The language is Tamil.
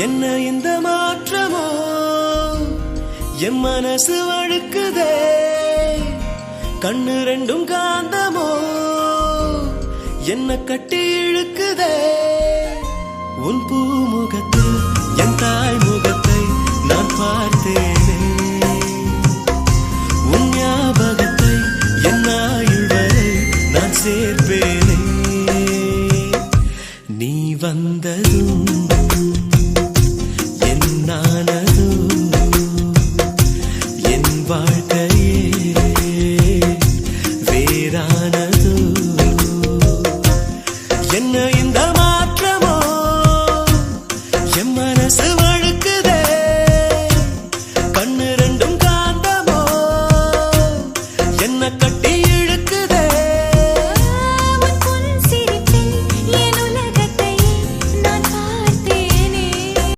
என்ன இந்த மாற்றமோ என் மனசு வழுக்குதே கண்ணு ரெண்டும் காந்தமோ என்ன கட்டி இழுக்குதே உன் பூமுகத்தில் என் தாய் முகத்தை நான் பார்த்தேனே உன் ஞாபகத்தை என் ஆயுள் வரை நான் சேர்ப்பேனே நீ வந்ததும் வாழ்க்கையே வேறானது என்ன இந்த மாற்றமோ என் மனசு